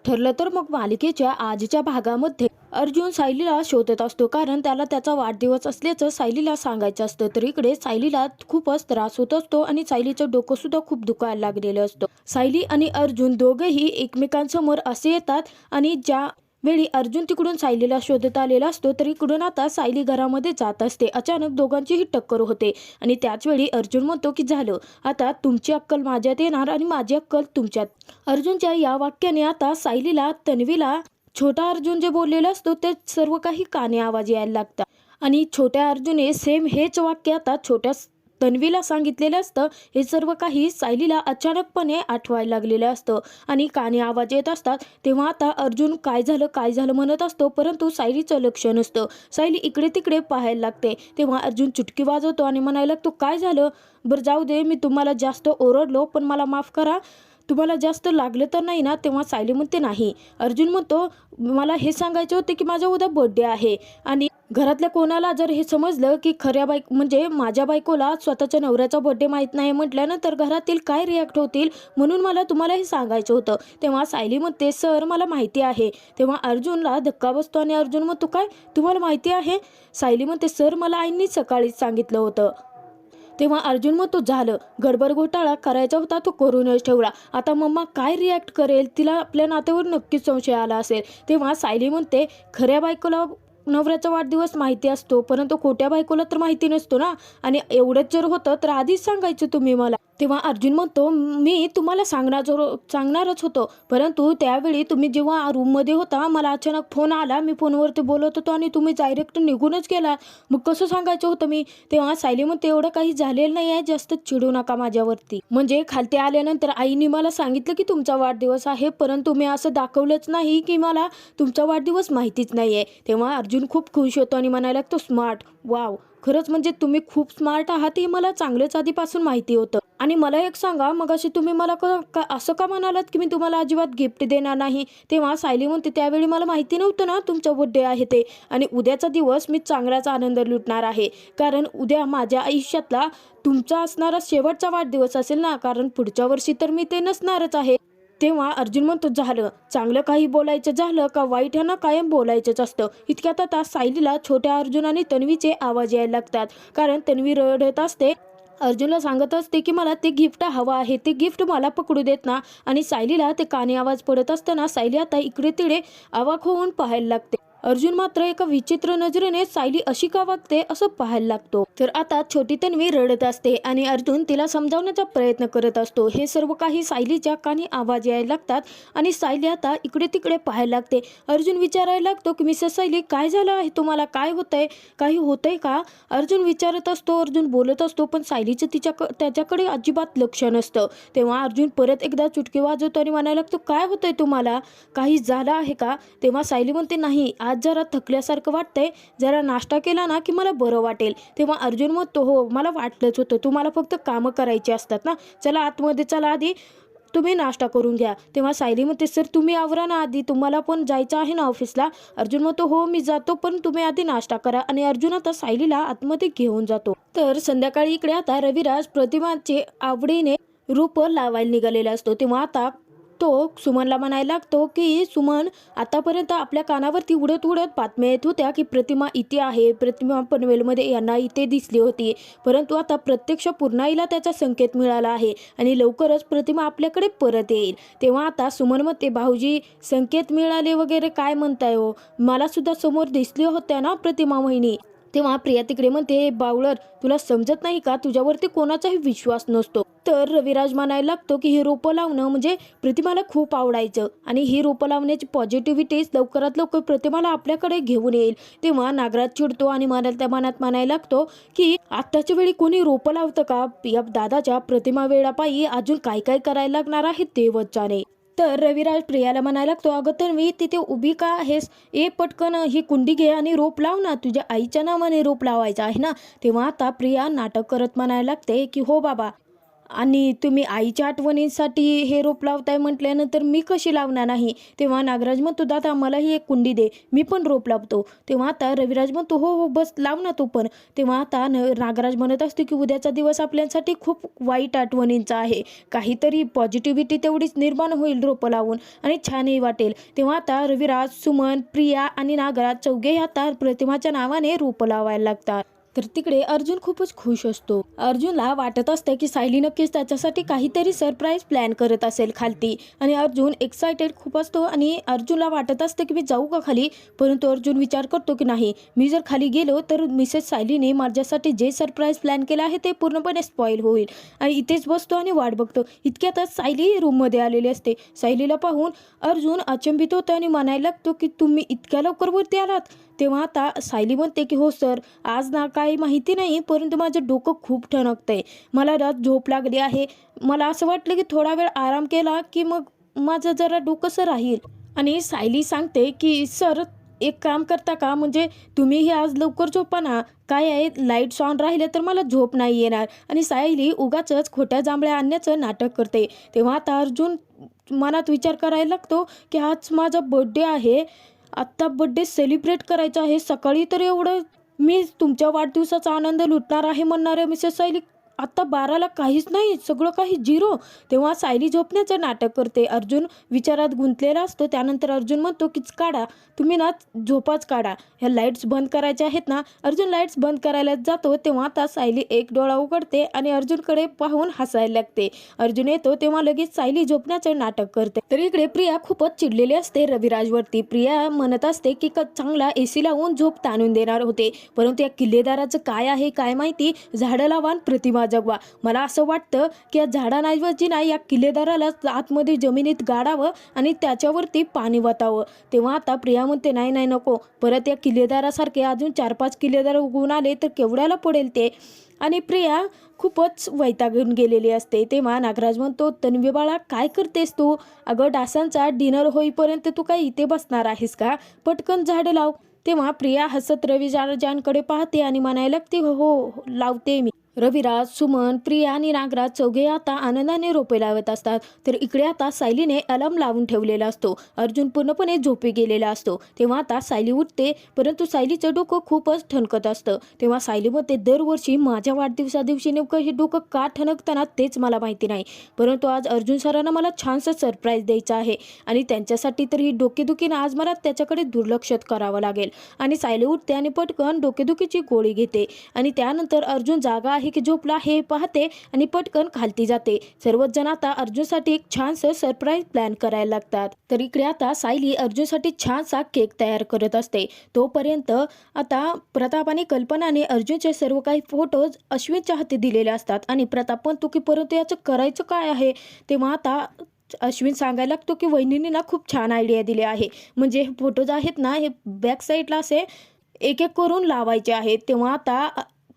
ठरलं तर मग मालिकेच्या आजच्या भागामध्ये अर्जुन सायलीला शोधत असतो, कारण त्याला त्याचा वाढदिवस असल्याचं सायलीला सांगायचं असतं. तर इकडे सायलीला खूपच त्रास होत असतो आणि सायलीचं डोकं सुद्धा खूप दुखायला लागलेलं असतं. सायली आणि अर्जुन दोघेही एकमेकांसमोर असे येतात आणि ज्या वेळी अर्जुन तिकडून सायलीला शोधत आलेला असतो, तर इकडून आता सायली घरामध्ये जात असते. अचानक दोघांचीही टक्कर होते आणि त्याच वेळी अर्जुन म्हणतो की झालं, आता तुमची अक्कल माझ्यात येणार आणि माझी अक्कल तुमच्यात. अर्जुनच्या या वाक्याने आता सायलीला, तन्वीला छोटा अर्जुन जे बोललेलं असतो ते सर्व काही काने आवाज यायला लागतात आणि छोट्या अर्जुनने सेम हेच वाक्य आता छोट्या तन्वीला सांगितलेलं असतं. हे सर्व काही सायलीला अचानकपणे आठवायला लागलेलं असतं आणि काने आवाज येत असतात. तेव्हा आता अर्जुन काय झालं म्हणत असतो, परंतु सायलीचं लक्ष नसतं. सायली इकडे तिकडे पाहायला लागते. तेव्हा अर्जुन चुटकी वाजवतो आणि म्हणायला लागतो, काय झालं? बरं जाऊ दे, मी तुम्हाला जास्त ओरडलो पण मला माफ करा, तुम्हाला जास्त लागलं तर नाही ना? तेव्हा सायली म्हणते नाही. अर्जुन म्हणतो, मला हे सांगायचे होते की माझा उद्या बर्थडे आहे आणि घरातल्या कोणाला जर हे समजलं की म्हणजे माझ्या बायकोला स्वतःच्या नवऱ्याचा बर्थडे माहीत नाही म्हटल्यानंतर घरातील काय रिॲक्ट होतील, म्हणून मला तुम्हाला हे सांगायचं होतं. तेव्हा सायली म्हणते, सर मला माहिती आहे. तेव्हा अर्जुनला धक्का बसतो आणि अर्जुन म्हणतो, काय तुम्हाला माहिती आहे? सायली म्हणते, सर मला आईंनी सकाळीच सांगितलं होतं. तेव्हा अर्जुन म्हणतो, झालं, गडबड घोटाळा करायचा होता तो करूनच ठेवला. आता मम्मा काय रिॲक्ट करेल? तिला आपल्या नात्यावर नक्कीच संशय आला असेल. तेव्हा सायली म्हणते, खऱ्या बायकोला नवऱ्याचा वाढदिवस माहिती असतो, परंतु खोट्या बायकोला तर माहिती नसतो ना, आणि जर होतं तर आधीच सांगायचं तुम्ही मला. तेव्हा अर्जुन म्हणतो, मी तुम्हाला सांगणारच होतो, परंतु त्यावेळी तुम्ही जेव्हा रूममध्ये होता मला अचानक फोन आला, मी फोनवरती बोलत होतो आणि तुम्ही डायरेक्ट निघूनच गेला, मग कसं सांगायचं होतं मी? तेव्हा सायली म्हणते, एवढं काही झालेलं नाही आहे, जास्त चिडू नका माझ्यावरती. म्हणजे खालती आल्यानंतर आईने मला सांगितलं की तुमचा वाढदिवस आहे, परंतु मी असं दाखवलंच नाही की मला तुमचा वाढदिवस माहितीच नाही आहे. तेव्हा अर्जुन खूप खुश होतो आणि म्हणायला लागतो, स्मार्ट, वाव, खरंच म्हणजे तुम्ही खूप स्मार्ट आहात, हे मला चांगलंच आधीपासून माहिती होतं. आणि मला एक सांगा, मग अशी तुम्ही मला असं का म्हणालात की मी तुम्हाला अजिबात गिफ्ट देणार नाही? तेव्हा सायली म्हणते, त्यावेळी मला माहिती नव्हतं ना तुमचा बर्थडे आहे ते, आणि उद्याचा दिवस मी चांगलाच आनंद लुटणार आहे, कारण उद्या माझ्या आयुष्यातला तुमचा असणारा शेवटचा वाढदिवस असेल ना, कारण पुढच्या वर्षी तर मी ते नसणारच आहे. तेव्हा अर्जुन म्हणतो, झालं, चांगलं काही बोलायचं झालं का वाईट ह्यांना कायम बोलायचंच असतं. इतक्यात आता सायलीला छोट्या अर्जुन आणि तन्वीचे आवाज यायला लागतात, कारण तन्वी रडत असते. अर्जुनला सांगत असते की मला ते गिफ्ट हवं आहे, ते गिफ्ट मला पकडू देत ना, आणि सायलीला ते काने आवाज पडत असताना सायली आता इकडे तिकडे अवाक होऊन पाहायला लागते. अर्जुन मात्र एका विचित्र नजरेने सायली अशी का वागते असं पाहायला लागतो. तर आता छोटी तन्वी रडत असते आणि अर्जुन तिला समजावण्याचा प्रयत्न करत असतो. हे सर्व काही सायलीच्या कानी आवाज यायला लागतात आणि सायली आता इकडे तिकडे पाहायला लागते. अर्जुन विचारायला लागतो की मिसेस सायली, काय झालं आहे तुम्हाला? काय होतंय? काही होतंय का? अर्जुन विचारत असतो, अर्जुन बोलत असतो, पण सायलीचं त्याच्याकडे अजिबात लक्ष नसतं. तेव्हा अर्जुन परत एकदा चुटकी वाजवतो आणि म्हणायला लागतो, काय होतंय तुम्हाला? काही झालं आहे का? तेव्हा सायली म्हणते, नाही, आज जरा थकल्यासारखं वाटतंय, जरा नाश्ता केला ना की मला बरं वाटेल. तेव्हा अर्जुन म्हणतो, हो मला वाटलंच होतं, तुम्हाला फक्त कामं करायची असतात ना, चला आतमध्ये चला, आधी तुम्ही नाश्ता करून घ्या. तेव्हा सायली म्हणते, सर तुम्ही आवरा ना आधी, तुम्हाला पण जायचं आहे ना ऑफिसला? अर्जुन म्हणतो, हो मी जातो, पण तुम्ही आधी नाश्ता करा. आणि अर्जुन आता सायलीला आतमध्ये घेऊन जातो. तर संध्याकाळी इकडे आता रविराज प्रतिमाचे आवडीने रूप लावायला निघालेला असतो. तेव्हा आता तो सुमनला म्हणायला लागतो की सुमन, आतापर्यंत आपल्या कानावरती उडत उडत बातम्या येत होत्या की प्रतिमा इथे आहे, प्रतिमा पनवेलमध्ये यांना इथे दिसली होती, परंतु आता प्रत्यक्ष पूर्णाईला त्याचा संकेत मिळाला आहे आणि लवकरच प्रतिमा आपल्याकडे परत येईल. तेव्हा आता सुमन म्हणते, भाऊजी संकेत मिळाले वगैरे काय म्हणताय हो, मला सुद्धा समोर दिसली होत्या ना प्रतिमा वहिनी. तेव्हा प्रिया तिकडे म्हणते, बावळर, तुला समजत नाही का, तुझ्यावरती कोणाचाही विश्वास नसतो. तर रविराज म्हणायला लागतो की ही रोपं लावणं म्हणजे प्रतिमाला खूप आवडायचं आणि ही रोपं लावण्याची पॉझिटिव्हिटीच लवकरात लवकर प्रतिमाला आपल्याकडे घेऊन येईल. तेव्हा नागराज चिडतो आणि त्या मनात म्हणायला लागतो की आत्ताच्या वेळी कोणी रोपं लावतं का? या दादाच्या प्रतिमा वेळापायी अजून काय काय करायला लागणार आहे देवच जाणे. तर रविराज प्रियाला म्हणायला लागतो, अगं तन्वी, तिथे उभी का आहेस? पटकन ही कुंडी घे आणि रोप लाव ना, तुझ्या आईच्या नावाने रोप लावायचं आहे ना. तेव्हा आता प्रिया नाटक करत म्हणायला लागते की हो बाबा, आणि तुम्ही आईच्या आठवणींसाठी हे रोप लावताय म्हटल्यानंतर मी कशी लावणार नाही. तेव्हा नागराज म्हणतो, दादा मलाही एक कुंडी दे, मी पण रोप लावतो. तेव्हा आता रविराज म्हणतो, हो हो बस लाव ना तू पण. तेव्हा आता नागराज म्हणत असतो की उद्याचा दिवस आपल्यासाठी खूप वाईट आठवणींचा आहे, काहीतरी पॉझिटिव्हिटी तेवढीच निर्माण होईल रोपं लावून आणि छानही वाटेल. तेव्हा आता रविराज, सुमन, प्रिया आणि नागराज चौघेही आता प्रतिमाच्या नावाने रोपं लावायला लागतात. तर तिकडे अर्जुन खूपच खुश असतो. अर्जुनला वाटत असतं की सायली नक्कीच त्याच्यासाठी काहीतरी सरप्राईज प्लॅन करत असेल खालती, आणि अर्जुन एक्सायटेड खूप असतो आणि अर्जुनला वाटत असतं की मी जाऊ का खाली. परंतु अर्जुन विचार करतो की नाही, मी जर खाली गेलो तर मिसेस सायलीने माझ्यासाठी जे सरप्राईज प्लॅन केलं आहे ते पूर्णपणे स्पॉईल होईल. आणि इथेच बसतो आणि वाट बघतो. इतक्यातच सायली रूममध्ये आलेली असते. सायलीला पाहून अर्जुन अचंबित होतो आणि म्हणायला लागतो की तुम्ही इतक्या लवकर वरती आलात. तेव्हा आता सायली म्हणते की हो सर, आज ना काही माहिती नाही परंतु माझं डोकं खूप ठणकतंय, मला रात झोप लागली आहे, मला असं वाटलं की थोडा वेळ आराम केला की मग माझं जरा डोकंसं राहील. आणि सायली सांगते की सर एक काम करता का, म्हणजे तुम्हीही आज लवकर झोपा ना, काय आहे लाईट्स ऑन राहिले तर मला झोप नाही येणार. आणि सायली उगाचच खोट्या जांभळ्या आणण्याचं नाटक करते. तेव्हा आता अर्जुन मनात विचार करायला लागतो की आज माझा बर्थडे आहे, आत्ता बड्डे सेलिब्रेट करायचा आहे, सकाळी तर एवढं मी तुमच्या वाढदिवसाचा आनंद लुटणार आहे म्हणणारे मिसेस सायली आत्ता 12ला काहीच नाही, सगळं काही झिरो. तेव्हा सायली झोपण्याचं नाटक करते. अर्जुन विचारात गुंतलेला असतो. त्यानंतर अर्जुन म्हणतो कीच काढा तुम्ही ना, झोपाच काढा, ह्या लाईट्स बंद करायच्या आहेत ना. अर्जुन लाईट्स बंद करायला जातो तेव्हा आता सायली एक डोळा उघडते आणि अर्जुनकडे पाहून हसायला लागते. अर्जुन येतो तेव्हा लगेच सायली झोपण्याचं नाटक करते. तर इकडे प्रिया खूपच चिडलेली असते रविराजवरती. प्रिया म्हणत असते की चांगला AC लावून झोप ताणून देणार होते, परंतु या किल्लेदाराचं काय आहे काय माहिती, झाडं लावा प्रतिमा जगवा. मला असं वाटतं की या झाडांऐवजी ना या किल्लेदाराला आतमध्ये जमिनीत गाडावं आणि त्याच्यावरती पाणी वतावं. तेव्हा आता प्रिया म्हणते नाही नाही नको, परत या किल्लेदारासारखे अजून 4-5 किल्लेदार उगवून आले तर केवढ्याला पडेल ते. आणि प्रिया खूपच वैतागून गेलेली असते. तेव्हा नागराज म्हणतो, तन्वी बाळा काय करतेस तू, अगं डासांचा डिनर होईपर्यंत तू काय इथे बसणार आहेस का, पटकन झाडं लाव. तेव्हा प्रिया हसत रविराजांकडे पाहते आणि म्हणायला लागते, हो हो लावते मी. रविराज, सुमन, प्रिया आणि नागराज चौघे आता आनंदाने रोपे लावत असतात. तर इकडे आता सायलीने अलार्म लावून ठेवलेला असतो. अर्जुन पूर्णपणे झोपी गेलेला असतो. तेव्हा आता सायली उठते, परंतु सायलीचं डोकं खूपच ठणकत असतं. तेव्हा सायली म्हणते, दरवर्षी माझ्या वाढदिवसा दिवशी नेमकं हे डोकं का ठणकतं तेच मला माहिती नाही, परंतु आज अर्जुन सरांना मला छानसं सरप्राईज द्यायचं आहे आणि त्यांच्यासाठी तर ही डोकेदुखीनं आज मला त्याच्याकडे दुर्लक्षित करावं लागेल. आणि सायली उठते आणि पटकन डोकेदुखीची गोळी घेते आणि त्यानंतर अर्जुन जागा आहे की झोपला हे पाहते आणि पटकन खालती जाते. सर्वच जण आता अर्जुनसाठी एक छानसं सरप्राईज प्लॅन करायला लागतात. तर इकडे आता सायली अर्जुनसाठी छानसा केक तयार करत असते. तोपर्यंत आता प्रताप आणि कल्पनाने अर्जुनचे सर्व काही फोटोज अश्विनच्या हाती दिलेले असतात आणि प्रताप म्हणतो की परंतु याचं करायचं काय आहे. तेव्हा आता अश्विन सांगायला लागतो की वहिनीने ना खूप छान आयडिया दिली आहे, म्हणजे हे फोटोज आहेत ना हे बॅक साईडला असे एक एक करून लावायचे आहेत. तेव्हा आता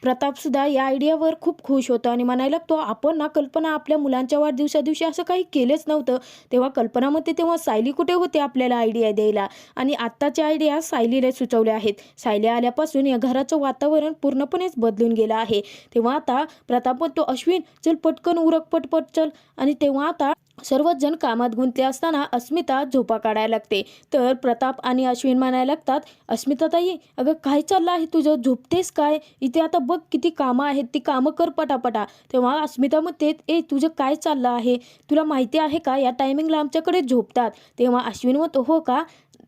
प्रतापसुद्धा या आयडियावर खूप खुश होतो आणि म्हणायला लागतो, आपण ना कल्पना आपल्या मुलांच्या वाढदिवसा दिवशी असं काही केलेच नव्हतं. तेव्हा कल्पना म्हणते, तेव्हा सायली कुठे होते आपल्याला आयडिया द्यायला, आणि आत्ताच्या आयडिया सायलीने सुचवल्या आहेत. सायली आल्यापासून या घराचं वातावरण पूर्णपणेच बदलून गेलं आहे. तेव्हा आता प्रताप म्हणतो, अश्विन चल पटकन उरक पटपट चल. आणि तेव्हा आता सर्वच जण कामात गुंतले असताना अस्मिता झोपा काढायला लागते. तर प्रताप आणि अश्विन म्हणायला लागतात, अस्मिता ताई अगं काय चाललं आहे तुझं, झोपतेस काय, इथे आता बघ किती कामं आहेत, ती कामं कर पटापटा. तेव्हा अस्मिता म्हणते, ए तुझं काय चाललं आहे, तुला माहिती आहे का या टायमिंगला आमच्याकडे झोपतात. तेव्हा अश्विन म्हणतो, हो का,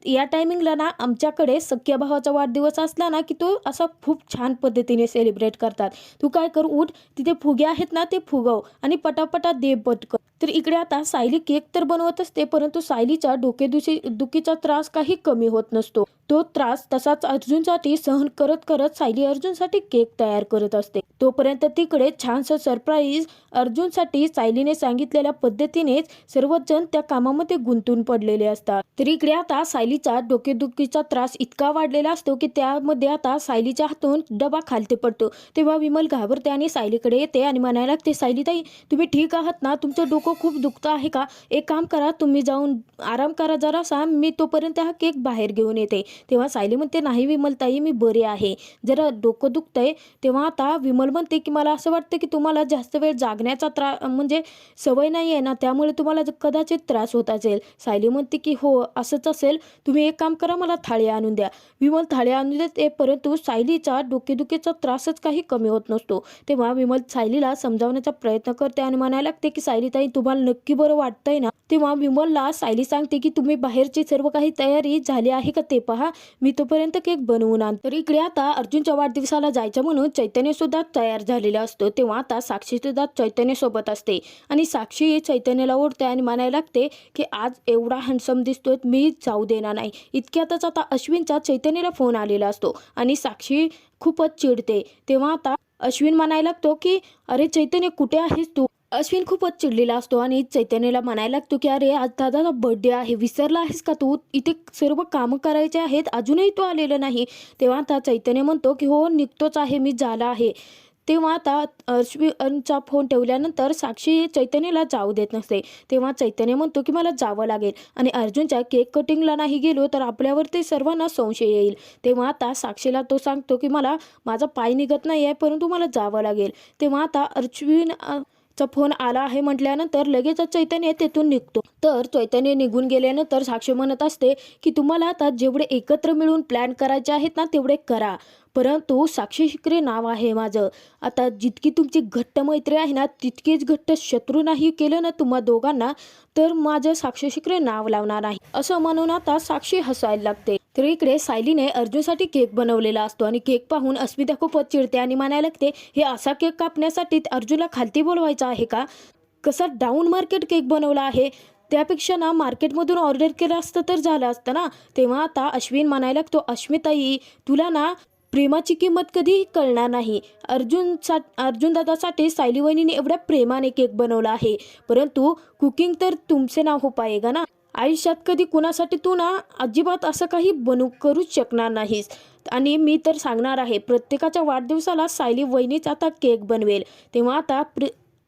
या टायमिंगला ना आमच्याकडे सख्या भावाचा वाढदिवस असला ना की तो असा खूप छान पद्धतीने सेलिब्रेट करतात. तू काय कर, उठ तिथे फुगे आहेत ना ते फुगव आणि पटापटा दे पटकन. तर इकडे आता सायली केक तर बनवत असते, परंतु सायलीचा दुखीचा त्रास काही कमी होत नसतो. तो त्रास तसाच अर्जुनसाठी सहन करत करत सायली अर्जुनसाठी केक तयार करत असते. तोपर्यंत तिकडे छानसं सरप्राईज अर्जुनसाठी सायलीने सांगितलेल्या पद्धतीनेच सर्वच जण त्या कामामध्ये गुंतून पडलेले असतात. तर इकडे आता सायलीचा डोकेदुखीचा त्रास इतका वाढलेला असतो की त्यामध्ये आता सायलीच्या हातून डबा खालती पडतो. तेव्हा विमल घाबरते आणि सायलीकडे येते आणि म्हणायला लागते, सायली ताई तुम्ही ठीक आहात ना, तुमचं डोकं खूप दुखतं आहे का, एक काम करा तुम्ही जाऊन आराम करा जरासा, मी तोपर्यंत हा केक बाहेर घेऊन येते. तेव्हा सायली म्हणते नाही विमलताई मी बरी आहे, जरा डोकं दुखतंय. तेव्हा आता विमल म्हणते की मला असं वाटतं की तुम्हाला जास्त वेळ जागण्याचा म्हणजे सवय नाही आहे ना, त्यामुळे तुम्हाला कदाचित त्रास होत असेल. सायली म्हणते की हो असंच असेल, तुम्ही एक काम करा मला थाळी आणून द्या. विमल थाळी आणून देते परंतु सायलीचा डोकेदुखीचा त्रासच काही कमी होत नसतो. तेव्हा विमल सायलीला समजावण्याचा प्रयत्न करते आणि म्हणायला लागते की सायलीताई तुम्हाला नक्की बरं वाटतंय ना. तेव्हा विमलला सायली सांगते की तुम्ही बाहेरची सर्व काही तयारी झाली आहे का ते पहा, मी तोपर्यंत केक बनवून आणते. तर इकडे आता अर्जुनच्या वाढदिवसाला जायचं म्हणून चैतन्य सुद्धा तयार झालेला असतो. तेव्हा आता साक्षी सुद्धा चैतन्य सोबत असते आणि साक्षी चैतन्याला ओढते आणि म्हणायला लागते की आज एवढा हँडसम दिसतोय मी जाऊ देणार नाही. इतक्यातच आता अश्विनचा चैतन्याला फोन आलेला असतो आणि साक्षी खूपच चिडते. तेव्हा आता अश्विन म्हणायला लागतो की अरे चैतन्य कुठे आहेस तू. अश्विन खूपच चिडलेला असतो आणि चैतन्याला म्हणायला लागतो की अरे आज दादाचा बर्थडे आहे, विसरला आहेस का तू, इथे सर्व कामं करायचे आहेत अजूनही तू आलेलं नाही. तेव्हा आता चैतन्य म्हणतो की हो निघतोच आहे मी, झाला आहे. तेव्हा आता अश्विनचा फोन ठेवल्यानंतर साक्षी चैतन्याला जाऊ देत नसते. तेव्हा चैतन्य म्हणतो की मला जावं लागेल आणि अर्जुनच्या केक कटिंगला नाही गेलो तर आपल्यावरती सर्वांना संशय येईल. तेव्हा आता साक्षीला तो सांगतो की मला माझा पाय निघत नाही आहे परंतु मला जावं लागेल. तेव्हा आता अश्विन चा फोन आला आहे म्हटल्यानंतर लगेच चैतन्य तेथून निघतो. तर चैतन्य निघून गेल्यानंतर साक्षी म्हणत असते की तुम्हाला आता जेवढे एकत्र मिळून प्लॅन करायचे आहेत ना तेवढे करा, परंतु साक्षी शिकरे नाव आहे माझं. आता जितकी तुमची घट्ट मैत्री आहे ना तितकीच घट्ट शत्रू नाही केलं ना तुम्हा दोघांना तर माझं साक्षी शिकरे नाव लावणार आहे, असं म्हणून आता साक्षी हसायला लागते. तर इकडे सायलीने अर्जुनसाठी केक बनवलेला असतो आणि केक पाहून अस्मिता खूपच चिडते आणि म्हणायला लागते हे असा केक कापण्यासाठी अर्जुनला खालती बोलवायचा आहे का, कसा डाऊन मार्केट केक बनवला आहे, त्यापेक्षा ना मार्केटमधून ऑर्डर केलं असतं तर झालं असतं ना. तेव्हा आता अश्विन म्हणायला लागतो अस्मिताई तुला ना प्रेमाची किंमत कधी कळणार नाही. अर्जुन दादासाठी सायली वहिनीने एवढ्या प्रेमाने केक बनवला आहे, परंतु कुकिंग तर तुमचे नाव हो पाएगा ना. आयुष्यात कधी कुणासाठी तू ना अजिबात असं काही करूच शकणार नाहीस. आणि मी तर सांगणार आहे प्रत्येकाच्या वाढदिवसाला सायली वहिनीच आता केक बनवेल. तेव्हा आता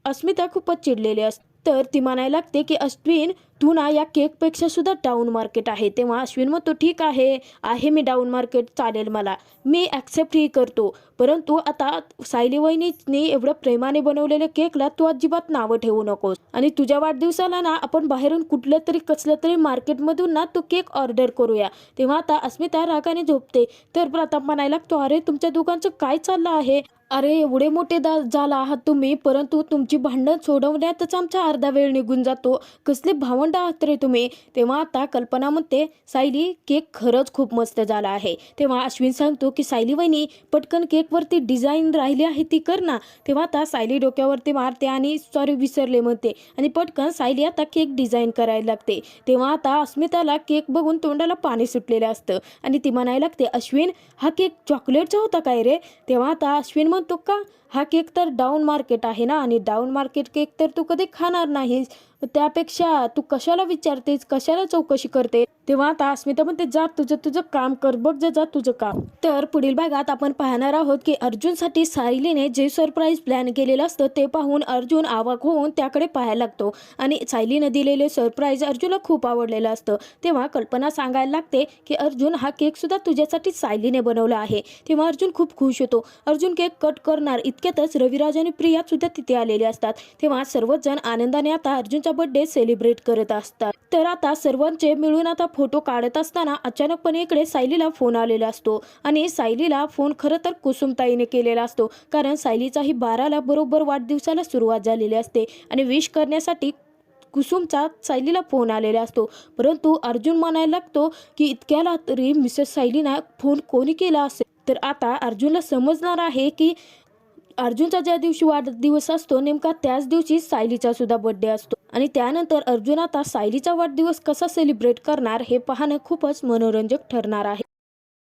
अस्मिता खूपच चिडलेली असते. तर ती म्हणायला लागते की अश्विन तू ना या केकपेक्षा सुद्धा डाऊन मार्केट आहे. तेव्हा अश्विन म्हणतो ठीक आहे मी डाऊन मार्केट, चालेल मला, मी ॲक्सेप्टही करतो, परंतु आता सायली वहिनीने एवढं प्रेमाने बनवलेल्या केकला तू अजिबात नावं ठेवू नकोस आणि तुझ्या वाढदिवसाला ना आपण बाहेरून कुठलं तरी कसलं तरी मार्केटमधून ना तू केक ऑर्डर करूया. तेव्हा आता अस्मिता रागाने झोपते. तर प्रताप म्हणायला लागतो अरे तुमच्या दोघांचं काय चाललं आहे, अरे एवढे मोठे झाला आहात तुम्ही परंतु तुमची भांडण सोडवण्यातच आमचा अर्धा वेळ निघून जातो, कसले भावंड आहात रे तुम्ही. तेव्हा आता कल्पना म्हणते सायली केक खरंच खूप मस्त झाला आहे. तेव्हा अश्विन सांगतो की सायली वहिनी पटकन केकवरती डिझाईन राहिली आहे ती कर ना. तेव्हा आता सायली डोक्यावरती मारते आणि सॉरी विसरले म्हणते आणि पटकन सायली आता केक डिझाईन करायला लागते. तेव्हा आता अस्मिताला केक बघून तोंडाला पाणी सुटलेलं असतं आणि ती म्हणायला लागते अश्विन हा केक चॉकलेटचा होता काय रे. तेव्हा आता अश्विन म्हणतो का हा केक तर डाऊन मार्केट आहे ना आणि डाऊन मार्केट केक तर तू कधी खाणार नाहीस, त्यापेक्षा तू कशाला विचारतेस, कशाला चौकशी करते. तेव्हा आता अस्मिता म्हणते जा तुझं काम कर, बघ जा तुझं काम. तर पुढील भागात आपण पाहणार आहोत की अर्जुनसाठी सायलीने जे सरप्राईज प्लॅन केलेलं असतं ते पाहून अर्जुन अवाक होऊन त्याकडे पाहायला लागतो आणि सायलीने दिलेले सरप्राईज अर्जुनला खूप आवडलेलं असतं. तेव्हा कल्पना सांगायला लागते की अर्जुन हा केक सुद्धा तुझ्यासाठी सायलीने बनवला आहे. तेव्हा अर्जुन खूप खुश होतो. अर्जुन केक कट करणार इतक्यातच रविराज आणि प्रिया सुद्धा तिथे आलेले असतात. तेव्हा सर्वच जण आनंदाने आता अर्जुनचा बर्थडे सेलिब्रेट करत असतात. तर आता सर्वांचे मिळून आता फोटो काढत असताना अचानकपणे इकडे सायलीला फोन आलेला असतो आणि सायलीला फोन खरं तर कुसुमताईने केलेला असतो, कारण सायलीचाही 12ला बरोबर वाढदिवसाला सुरुवात झालेली असते आणि विश करण्यासाठी कुसुमचा सायलीला फोन आलेला असतो. परंतु अर्जुन म्हणायला लागतो की इतक्याला तरी मिसेस सायलीना फोन कोणी केला असेल. तर आता अर्जुनला समजणार आहे की अर्जुनचा ज्या दिवशी वाढदिवस असतो नेमका त्याच दिवशी सायलीचा सुद्धा बर्थडे असतो आणि त्यानंतर अर्जुन आता सायलीचा वाढदिवस कसा सेलिब्रेट करणार हे पाहणं खूपच मनोरंजक ठरणार आहे.